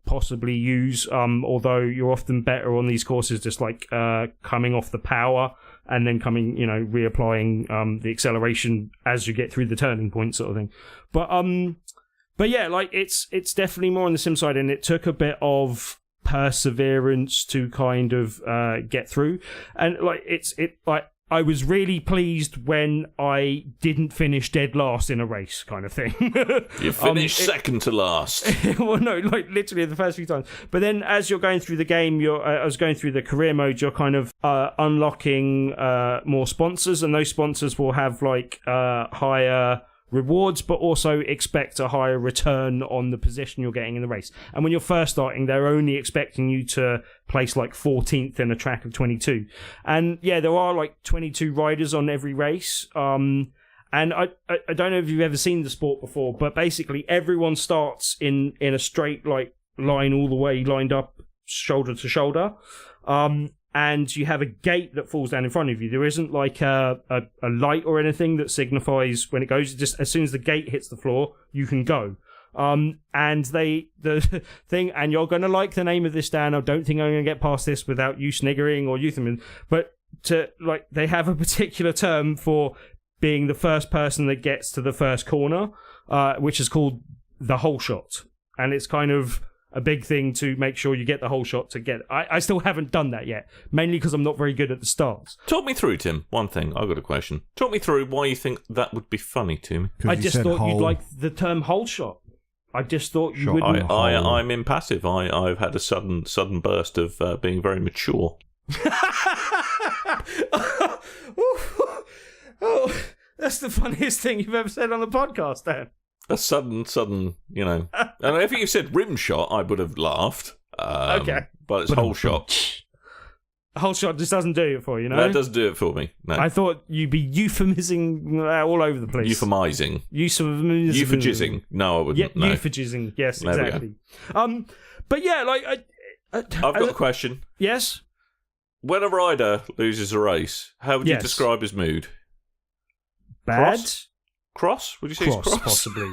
possibly use. Although you're often better on these courses just like coming off the power and then coming, reapplying the acceleration as you get through the turning point, sort of thing. But yeah, like it's definitely more on the sim side, and it took a bit of perseverance to kind of get through. And like I was really pleased when I didn't finish dead last in a race, kind of thing. You finished second to last. Well, no, like literally the first few times. But then as you're going through the game, I was going through the career mode, you're kind of unlocking more sponsors, and those sponsors will have like higher rewards, but also expect a higher return on the position you're getting in the race. And when you're first starting, they're only expecting you to place like 14th in a track of 22. And yeah, there are like 22 riders on every race. And I don't know if you've ever seen the sport before, but basically everyone starts in a straight like line all the way lined up shoulder to shoulder. And you have a gate that falls down in front of you. There isn't like a light or anything that signifies when it goes. Just as soon as the gate hits the floor, you can go. And the thing, and you're going to like the name of this, Dan. I don't think I'm going to get past this without you sniggering or Euthamin. But they have a particular term for being the first person that gets to the first corner, which is called the hole shot. And it's kind of a big thing to make sure you get the whole shot to get. I still haven't done that yet, mainly because I'm not very good at the starts. Talk me through, Tim. One thing, I've got a question. Talk me through why you think that would be funny to me. I just thought you'd like the term hole shot. I just thought you wouldn't. I'm impassive. I've had a sudden burst of being very mature. Oh, that's the funniest thing you've ever said on the podcast, Dan. A sudden, And if you said rim shot, I would have laughed. Okay. But it's whole shot. Whole shot just doesn't do it for you, no? That doesn't do it for me, no. I thought you'd be euphemising all over the place. Euphemizing. Euphemizing. No, I wouldn't. Yeah, no. euphemizing. Yes, exactly. But yeah, like... I've got a question. Yes? When a rider loses a race, how would you describe his mood? Bad? Cross? Would you say cross? Cross? Possibly.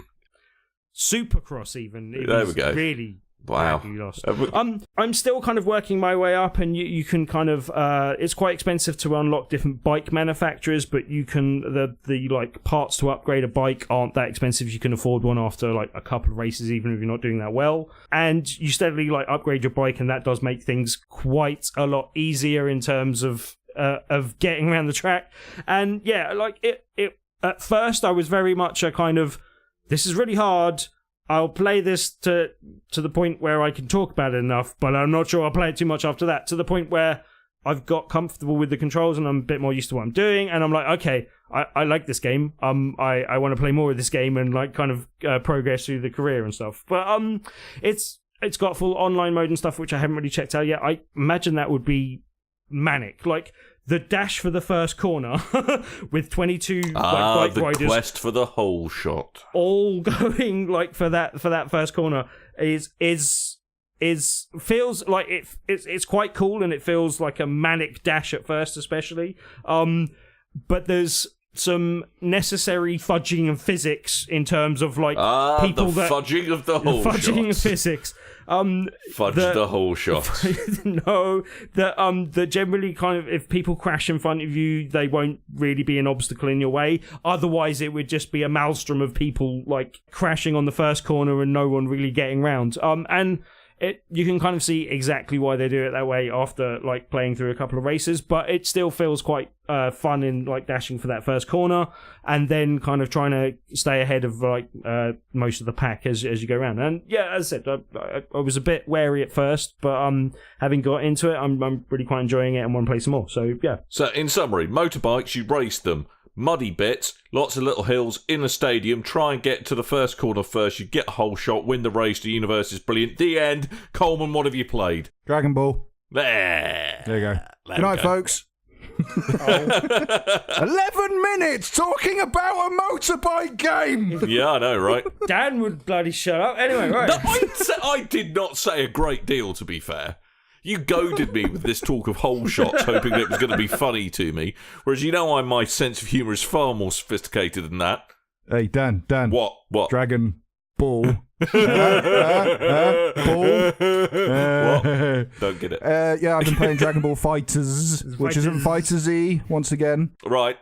Supercross, even. There we go. Really badly lost. I'm still kind of working my way up, and you can kind of... it's quite expensive to unlock different bike manufacturers, but you can... The like parts to upgrade a bike aren't that expensive. You can afford one after like a couple of races, even if you're not doing that well. And you steadily like upgrade your bike, and that does make things quite a lot easier in terms of getting around the track. And yeah, like it at first, I was very much a kind of, this is really hard. I'll play this to the point where I can talk about it enough, but I'm not sure I'll play it too much after that. To the point where I've got comfortable with the controls and I'm a bit more used to what I'm doing. And I'm like, okay, I like this game. I want to play more of this game and like kind of progress through the career and stuff. But it's got full online mode and stuff, which I haven't really checked out yet. I imagine that would be manic. Like, the dash for the first corner with 22 bike riders. The quest for the whole shot. All going like for that first corner feels like it's quite cool, and it feels like a manic dash at first, especially. But there's some necessary fudging of physics in terms of like people the fudging of the whole shot. Fudging of physics. Fudge the whole shot. No, that generally kind of, if people crash in front of you, they won't really be an obstacle in your way. Otherwise, it would just be a maelstrom of people like crashing on the first corner and no one really getting round. And you can kind of see exactly why they do it that way after like playing through a couple of races, but it still feels quite fun in like dashing for that first corner and then kind of trying to stay ahead of like most of the pack as you go around. And yeah, as I said, I was a bit wary at first, but having got into it, I'm really quite enjoying it and want to play some more. So yeah. So in summary, motorbikes, you race them. Muddy bits, lots of little hills in a stadium. Try and get to the first corner first. You get a whole shot, win the race. The universe is brilliant. The end. Coleman, what have you played? Dragon Ball. There you go. Good night, folks. 11 minutes talking about a motorbike game. Yeah, I know, right? Dan would bloody shut up. Anyway, right. No, I did not say a great deal, to be fair. You goaded me with this talk of whole shots, hoping that it was going to be funny to me. Whereas my sense of humour is far more sophisticated than that. Hey, Dan. What? Dragon Ball. Ball. What? Don't get it. Yeah, I've been playing Dragon Ball FighterZ, which isn't FighterZ, once again. Right.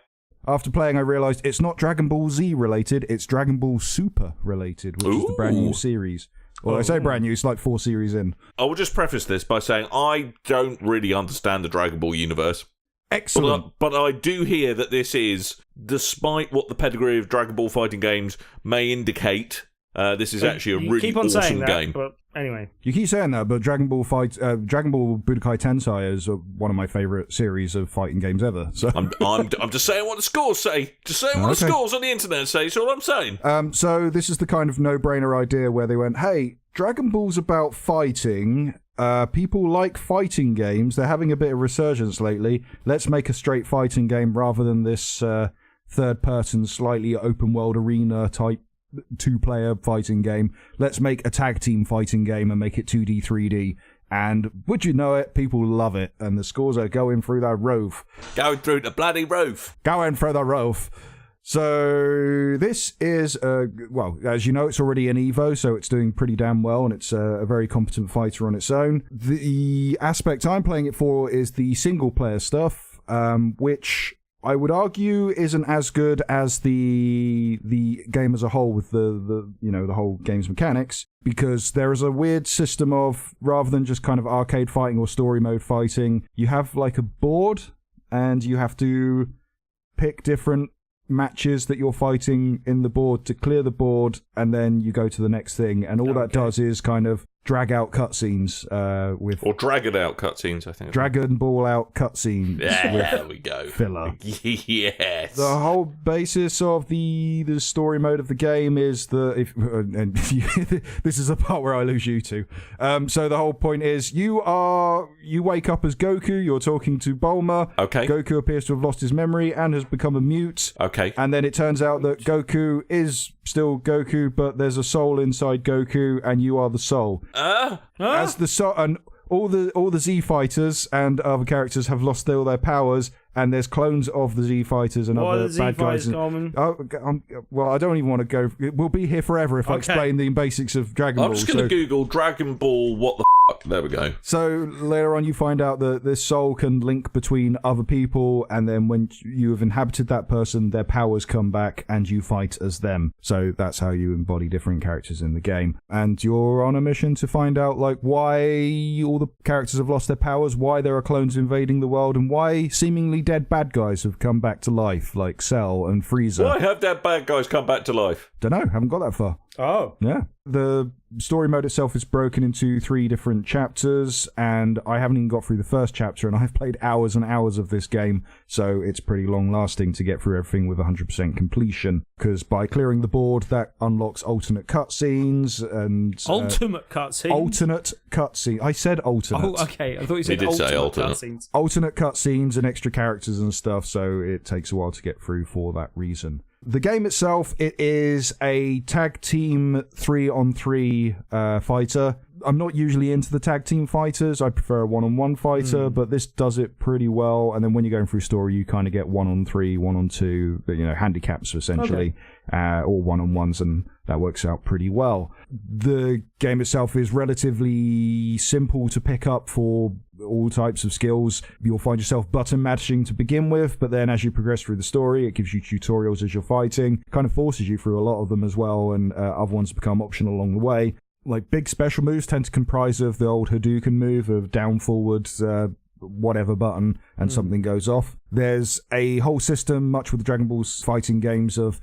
After playing, I realised it's not Dragon Ball Z related, it's Dragon Ball Super related, which is the brand new series. Well, I say brand new, it's like 4 series in. I will just preface this by saying I don't really understand the Dragon Ball universe. Excellent. But I do hear that this is, despite what the pedigree of Dragon Ball fighting games may indicate, this is actually a really keep on awesome saying that, game. But anyway. You keep saying that, but Dragon Ball Budokai Tensei is one of my favourite series of fighting games ever. So I'm just saying what the scores say. Just saying what the scores on the internet say. That's all I'm saying. So this is the kind of no-brainer idea where they went, hey, Dragon Ball's about fighting. People like fighting games. They're having a bit of resurgence lately. Let's make a straight fighting game rather than this third-person, slightly open-world arena type 2-player fighting game. Let's make a tag team fighting game and make it 2D, 3D. And would you know it, people love it. And the scores are going through the roof. Going through the bloody roof. Going through the roof. So this is, well, as you know, it's already an Evo, so it's doing pretty damn well, and it's a very competent fighter on its own. The aspect I'm playing it for is the single-player stuff, which I would argue isn't as good as the game as a whole with the whole game's mechanics, because there is a weird system of, rather than just kind of arcade fighting or story mode fighting, you have like a board, and you have to pick different matches that you're fighting in the board to clear the board, and then you go to the next thing, and all that does is kind of drag out cutscenes or dragon out cutscenes, I think. Dragon Ball out cutscenes. Yeah, there we go. Filler. Yes. The whole basis of the story mode of the game is this is a part where I lose you two. So the whole point is you wake up as Goku, you're talking to Bulma. Okay. Goku appears to have lost his memory and has become a mute. Okay. And then it turns out that Goku is still Goku, but there's a soul inside Goku, and you are the soul. As the soul, and all the Z fighters and other characters have lost all their powers, and there's clones of the Z fighters and other bad guys. Well, I don't even want to go. We'll be here forever if I explain the basics of Dragon Ball. I'm just going to Google Dragon Ball. What the fuck? There we go. So later on, you find out that this soul can link between other people, and then when you have inhabited that person, their powers come back, and you fight as them. So that's how you embody different characters in the game. And you're on a mission to find out like why all the characters have lost their powers, why there are clones invading the world, and why seemingly dead bad guys have come back to life, like Cell and Frieza. Why have dead bad guys come back to life? Dunno, haven't got that far. Oh. Yeah. The story mode itself is broken into 3 different chapters, and I haven't even got through the first chapter, and I've played hours and hours of this game, so it's pretty long-lasting to get through everything with 100% completion, because by clearing the board, that unlocks alternate cutscenes, and... Ultimate cutscenes? Alternate cutscenes. I said alternate. Oh, okay. I thought you said did say alternate cutscenes. Alternate cutscenes and extra characters and stuff, so it takes a while to get through for that reason. The game itself, it is a tag team 3-on-3 fighter. I'm not usually into the tag team fighters. I prefer a 1-on-1 fighter, but this does it pretty well. And then when you're going through story, you kind of get 1-on-3, 1-on-2, handicaps essentially, or 1-on-1s, and that works out pretty well. The game itself is relatively simple to pick up for all types of skills. You'll find yourself button mashing to begin with, but then as you progress through the story, it gives you tutorials as you're fighting, kind of forces you through a lot of them as well, and other ones become optional along the way. like big special moves tend to comprise of the old Hadouken move of down, forward, whatever button, and something goes off. There's a whole system, much with the Dragon Ball's fighting games, of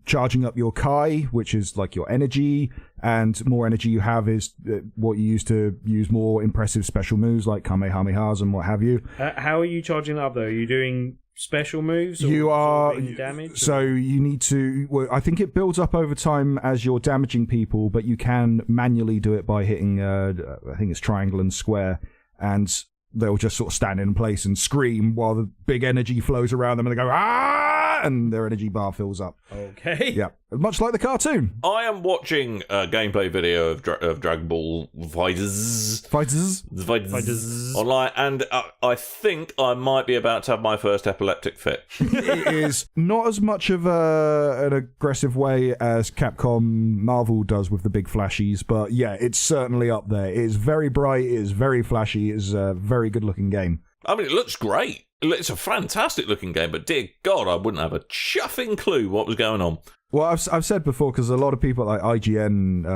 charging up your Kai, which is like your energy, and more energy you have is what you use to use more impressive special moves like Kamehamehas and what have you. How are you charging that up, though? Are you doing special moves? Or you are damage. So you need to. Well, I think it builds up over time as you're damaging people, but you can manually do it by hitting. I think it's triangle and square, and they'll just sort of stand in place and scream while the big energy flows around them, and they go ah, and their energy bar fills up. Okay. Yeah, much like the cartoon. I am watching a gameplay video of Dragon Ball FighterZ. FighterZ Online, and I think I might be about to have my first epileptic fit. It is not as much of an aggressive way as Capcom Marvel does with the big flashies, but yeah, it's certainly up there. It is very bright, it is very flashy, it is a very good looking game. I mean, it looks great. It's a fantastic looking game, but dear God, I wouldn't have a chuffing clue what was going on. Well, I've said before, because a lot of people like IGN,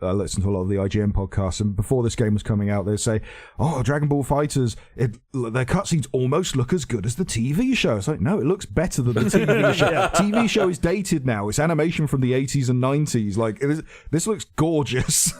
I listen to a lot of the IGN podcasts, and before this game was coming out, they'd say, oh, Dragon Ball FighterZ, their cutscenes almost look as good as the TV show. It's like, no, it looks better than the TV show. TV show is dated now. It's animation from the 80s and 90s. Like, this looks gorgeous.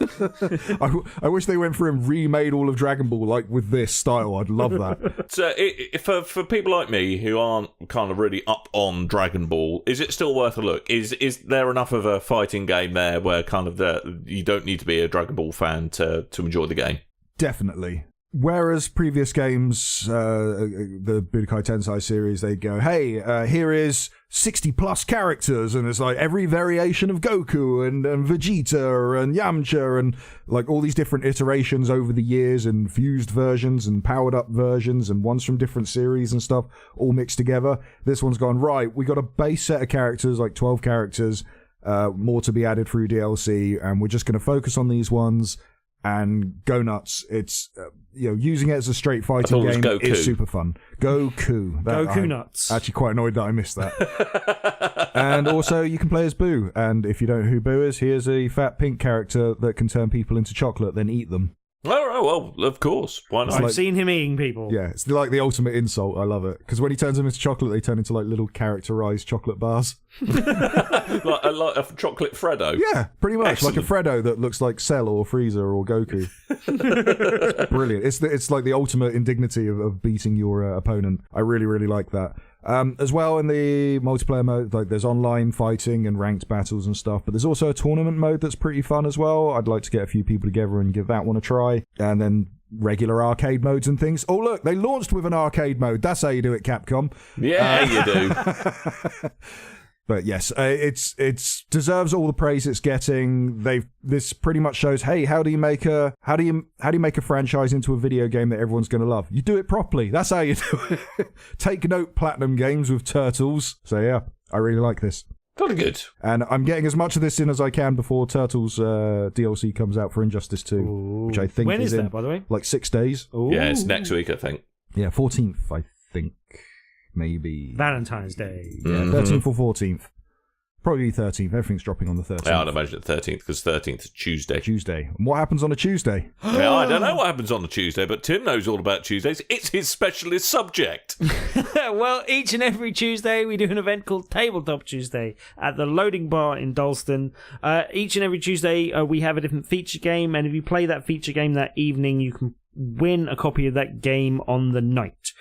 I wish they went through and remade all of Dragon Ball, like, with this style. I'd love that. So, for people like me who aren't kind of really up on Dragon Ball, is it still worth a look? Is there enough of a fighting game there where kind of you don't need to be a Dragon Ball fan to enjoy the game? Definitely. Whereas previous games, the Budokai Tensei series, they go, hey, here is 60 plus characters, and it's like every variation of Goku and Vegeta and Yamcha and like all these different iterations over the years, and fused versions and powered up versions and ones from different series and stuff all mixed together. This one's gone, right, we got a base set of characters, like 12 characters, more to be added through DLC, and we're just going to focus on these ones and go nuts. It's using it as a straight fighting game is super fun. Goku. Goku nuts. Actually quite annoyed that I missed that. And also you can play as Boo, and if you don't know who Boo is, he is a fat pink character that can turn people into chocolate, then eat them. Oh, well, of course. Why not? I've seen him eating people. Yeah, it's like the ultimate insult. I love it. Because when he turns them into chocolate, they turn into like little characterized chocolate bars. like a chocolate Freddo? Yeah, pretty much. Excellent. Like a Freddo that looks like Cell or Frieza or Goku. It's brilliant. It's like the ultimate indignity of beating your opponent. I really, really like that. As well, in the multiplayer mode, like there's online fighting and ranked battles and stuff, but there's also a tournament mode that's pretty fun as well. I'd like to get a few people together and give that one a try. And then regular arcade modes and things. Oh, look, they launched with an arcade mode. That's how you do it, Capcom. Yeah, you do. But yes, it's deserves all the praise it's getting. This pretty much shows, hey, how do you make a franchise into a video game that everyone's going to love? You do it properly. That's how you do it. Take note, Platinum Games with Turtles. So yeah, I really like this. Very good. And I'm getting as much of this in as I can before Turtles DLC comes out for Injustice 2, which I think when is in that, by the way? Like 6 days. Ooh. Yeah, it's next week, I think. Yeah, 14th, I think. Maybe Valentine's Day. Yeah, 13th or 14th. Probably 13th. Everything's dropping on the 13th. Yeah, I'd imagine 13th, because 13th is Tuesday. And what happens on a Tuesday? Yeah, I don't know what happens on a Tuesday, but Tim knows all about Tuesdays. It's his specialist subject. Well, each and every Tuesday we do an event called Tabletop Tuesday at the Loading Bar in Dalston. Each and every Tuesday we have a different feature game, and if you play that feature game that evening, you can win a copy of that game on the night.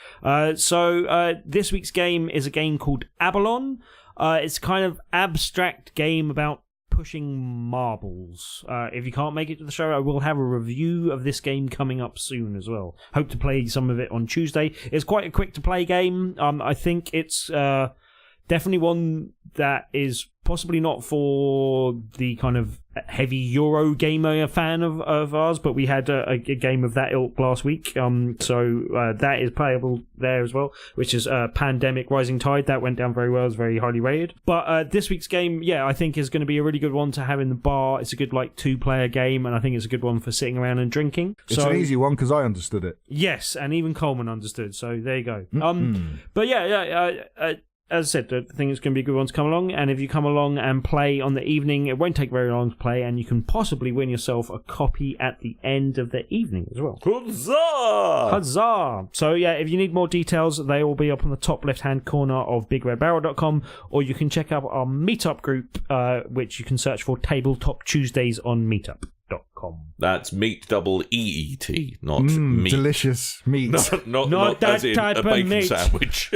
So this week's game is a game called Abalon. It's a kind of abstract game about pushing marbles. If you can't make it to the show, I will have a review of this game coming up soon as well. Hope to play some of it on Tuesday. It's quite a quick to play game. I think it's definitely one that is possibly not for the kind of heavy Euro gamer fan of ours, but we had a game of that ilk last week, so that is playable there as well, which is Pandemic Rising Tide. That went down very well, it's very highly rated. But this week's game, yeah, I think is going to be a really good one to have in the bar. It's a good like 2-player game, and I think it's a good one for sitting around and drinking. It's an easy one because I understood it. Yes, and even Coleman understood, so there you go. But yeah, as I said, I think it's going to be a good one to come along. And if you come along and play on the evening, it won't take very long to play, and you can possibly win yourself a copy at the end of the evening as well. Huzzah! Huzzah! So yeah, if you need more details, they will be up on the top left-hand corner of BigRedBarel.com, or you can check out our meetup group, which you can search for Tabletop Tuesdays on Meetup.com. That's meat double EET, not meat. Delicious meat. Not that as in type a of bacon meat. sandwich.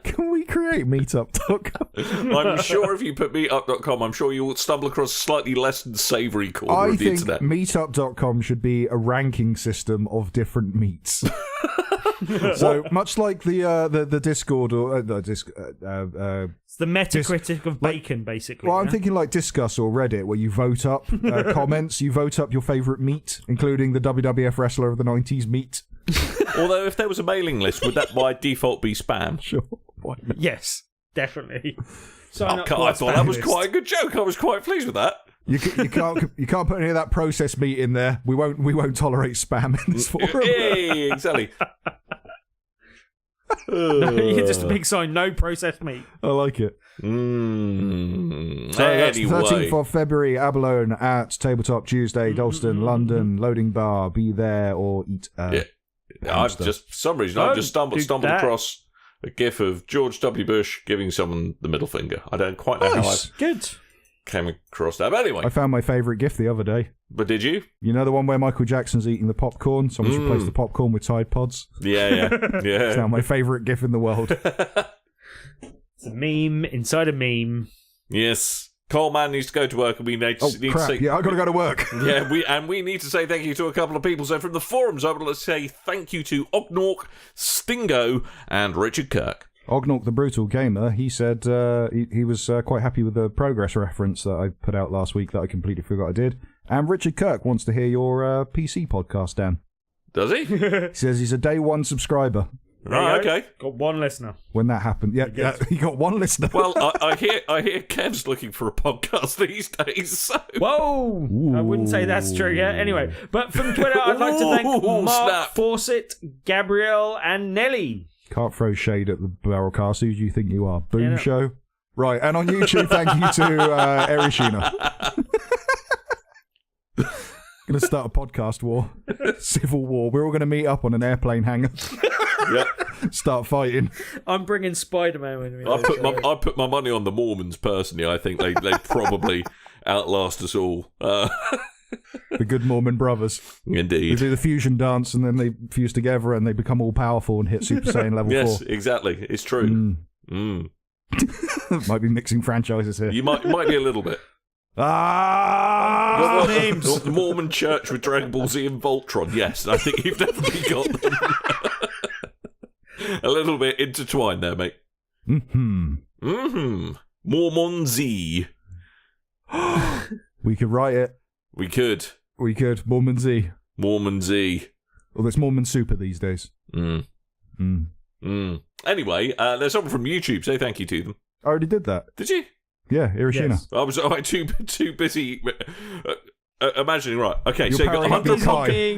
Can we create meetup.com? I'm sure if you put meetup.com, I'm sure you'll stumble across a slightly less than savoury corner I of the think internet. meetup.com should be a ranking system of different meats. So much like the Discord or the It's the Metacritic of bacon, basically. well, I'm thinking like Discuss or Reddit, where you vote up comments. You vote up your favourite meat, including the WWF wrestler of the 90s meat. Although if there was a mailing list, would that by default be spam? Sure. Why not? Yes, definitely. I thought that was quite a good joke. I was quite pleased with that. You can't put any of that processed meat in there. We won't tolerate spam in this forum. Hey, exactly. Just a big sign, no processed meat. I like it. So that's the Anyway. 13th of February, Abalone at Tabletop Tuesday, Dalston, London, loading bar. Be there or eat. I've just, for some reason, I've just stumbled across a gif of George W. Bush giving someone the middle finger. I don't quite know how I Good. came across that. But anyway. I found my favourite GIF the other day. But did you? You know the one where Michael Jackson's eating the popcorn? Someone's replaced the popcorn with Tide Pods. Yeah. It's now my favourite GIF in the world. It's a meme inside a meme. Yes. Coleman needs to go to work, and we need to say, Yeah, I've got to go to work. Yeah, we need to say thank you to a couple of people. So from the forums, I would say thank you to Ognork, Stingo, and Richard Kirk. Ognork the Brutal Gamer, he said he was quite happy with the progress reference that I put out last week that I completely forgot I did. And Richard Kirk wants to hear your PC podcast, Dan. Does he? He says he's a day one subscriber. Right, okay. Got one listener. When that happened, yeah, he got one listener. Well, I hear Kev's looking for a podcast these days. So. Whoa! I wouldn't say that's true yet. Anyway, but from Twitter, I'd like to thank Mark snap. Fawcett, Gabrielle, and Nelly. Can't throw shade at the Barrelcast. Who do you think you are? Boom Show? Right, and on YouTube, thank you to Erishina. Going to start a podcast war. Civil war. We're all going to meet up on an airplane hangar. Yep. Start fighting. I'm bringing Spider-Man with me. I put my money on the Mormons, personally. I think they probably outlast us all. The good Mormon brothers. Indeed. They do the fusion dance and then they fuse together and they become all powerful and hit Super Saiyan level 4. Yes, exactly. It's true. Might be mixing franchises here. You might be a little bit. names. The Mormon Church with Dragon Ball Z and Voltron. Yes, I think you've definitely got them. A little bit intertwined there, mate. Mormon Z. We could write it. We could. Mormon Z. Mormon Z. Well, there's Mormon Super these days. Anyway, there's someone from YouTube. Say thank you to them. I already did that. Did you? Yeah, Hiroshina. Yes. I was too busy imagining. Right. Okay, You're so you've got 100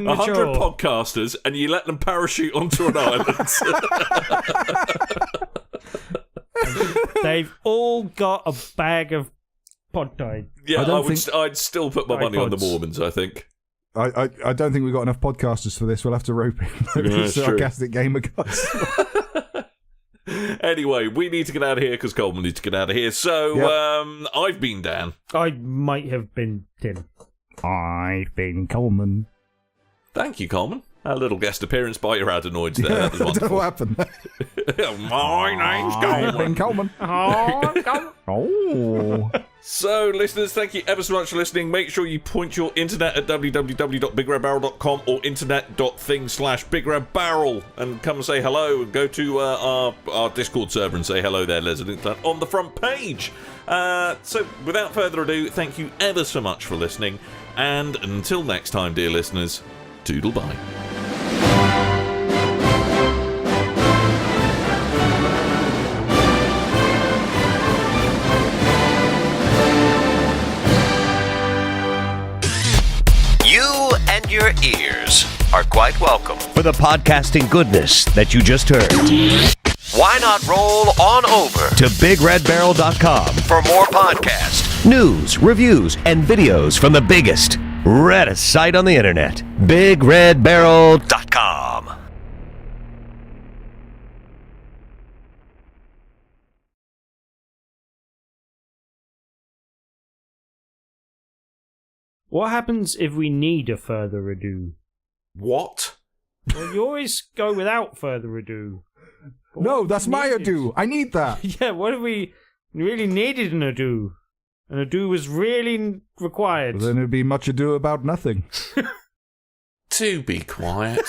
mature. podcasters, and you let them parachute onto an island. They've all got a bag of pod tide. Yeah, I I'd still put my money on the iPods. Mormons, I think. I don't think we've got enough podcasters for this. We'll have to rope in that's true. sarcastic gamer guys. Anyway, we need to get out of here because Coleman needs to get out of here. So, I've been Dan. I might have been Tim. I've been Coleman. Thank you, Coleman. A little guest appearance by your adenoids there. That was I don't know wonderful. what happened. My name's I've been Coleman. Coleman. Oh. So, listeners, thank you ever so much for listening. Make sure you point your internet at www.bigredbarel.com or internet.thing/BigRedBarel and come and say hello and go to our Discord server and say hello there. There's a link to that on the front page. So, without further ado, thank you ever so much for listening. And until next time, dear listeners, toodle bye. And your ears are quite welcome. For the podcasting goodness that you just heard. why not roll on over To BigRedBarel.com for more podcasts? news, reviews, and videos from the biggest, reddest site on the internet. BigRedBarel.com. What happens if we need a further ado? What? Well, you always go without further ado. But No, what that's if we my needed- ado. I need that. Yeah, what if we really needed an ado? An ado was really required. Then it'd be much ado about nothing. To be quiet.